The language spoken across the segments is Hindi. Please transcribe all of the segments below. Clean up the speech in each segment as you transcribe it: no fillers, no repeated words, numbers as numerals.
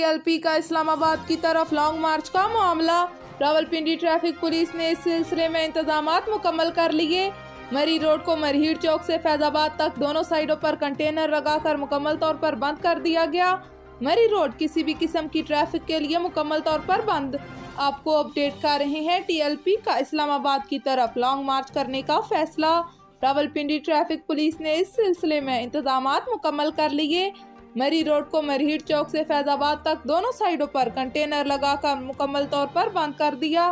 TLP का इस्लामाबाद की तरफ लॉन्ग मार्च का मामला। रावलपिंडी ट्रैफिक पुलिस ने इस सिलसिले में इंतजामात मुकम्मल कर लिए। मरी रोड को मरहीड़ चौक से फैजाबाद तक दोनों साइडों पर कंटेनर लगाकर मुकम्मल तौर पर बंद कर दिया गया। मरी रोड किसी भी किस्म की ट्रैफिक के लिए मुकम्मल तौर पर बंद। आपको अपडेट कर रहे हैं TLP का इस्लामाबाद की तरफ लॉन्ग मार्च करने का फैसला। रावलपिंडी ट्रैफिक पुलिस ने इस सिलसिले में इंतजामात मुकम्मल कर लिए। मरी रोड को मरहीड़ चौक से फैजाबाद तक दोनों साइडों पर कंटेनर लगाकर मुकम्मल तौर पर बंद कर दिया।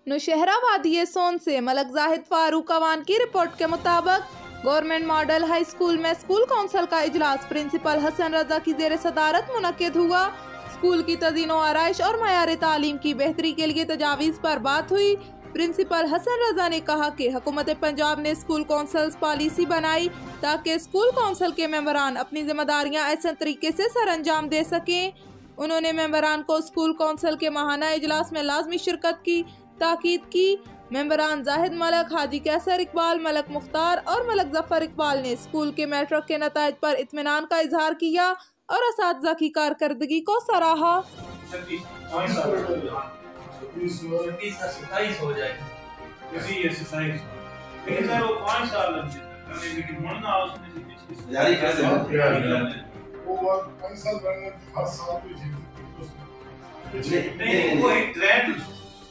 नौशहरा वादी सोन से मलक जाहिद फारूक अवान की रिपोर्ट के मुताबिक गवर्नमेंट मॉडल हाई स्कूल में स्कूल काउंसिल का इजलास प्रिंसिपल हसन रजा की जेर सदारत मुनक्किद हुआ। स्कूल की तज़ीनो आराइश और मयार तालीम की बेहतरी के लिए तजावीज़ पर बात हुई। प्रिंसिपल हसन रजा ने कहा कि हुकूमत पंजाब ने स्कूल काउंसिल्स पॉलिसी बनाई ताकि स्कूल काउंसिल के मेंबरान अपनी जिम्मेदारियां ऐसे तरीके से सर अंजाम दे सकें। उन्होंने मेंबरान को स्कूल काउंसिल के माहाना इजलास में लाजमी शिरकत की ताकीद की। मेंबरान जाहिद मलक, हाजी कैसर इकबाल, मलक मुख्तार और मलक जफर इकबाल ने स्कूल के मैट्रिक के नताइज पर इत्मीनान का इजहार किया और असातिज़ा की कारकर्दगी को सराहा।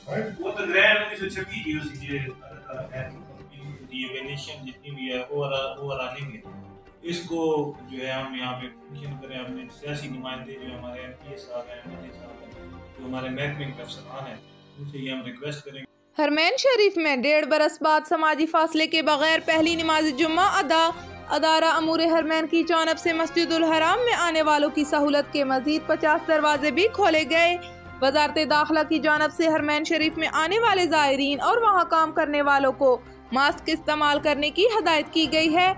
वो तो ग्रैंड 1926 की उसकी ये जितनी भी है वो रानिंग है। इसको जो है हम यहाँ पे फंक्शन करें, अपने सियासी नुमाइंदे जो हमारे MP साहब हैं, MLA साहब हैं, जो हमारे महकमे के अफसरान हैं, उनसे ये हम रिक्वेस्ट करेंगे। हरमैन शरीफ में 1.5 बरस बाद समाजी फासले के बगैर पहली नमाज जुम्मा अदा। अदारा अमूर हरमैन की जानब से मस्जिदुल हराम में आने वालों की सहूलत के मजीद 50 दरवाजे भी खोले गए। वजारत दाखिला की जानब से हरमैन शरीफ में आने वाले ज़ायरीन और वहाँ काम करने वालों को मास्क इस्तेमाल करने की हदायत की गई है,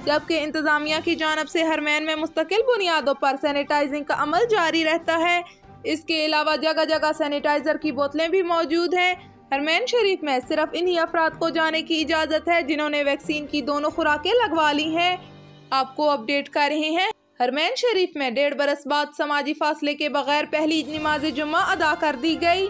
जबकि इंतज़ामिया की जानब से हरमैन में मुस्तकिल बुनियादों पर सैनिटाइजिंग का अमल जारी रहता है। इसके अलावा जगह जगह सैनिटाइजर की बोतलें भी मौजूद हैं। हरमैन शरीफ में सिर्फ इन्हीं अफराद को जाने की इजाज़त है जिन्होंने वैक्सीन की दोनों खुराकें लगवा ली हैं। आपको अपडेट कर रहे हैं, हरमैन शरीफ में 1.5 बरस बाद समाजी फासले के बगैर पहली नमाज जुम्मा अदा कर दी गई।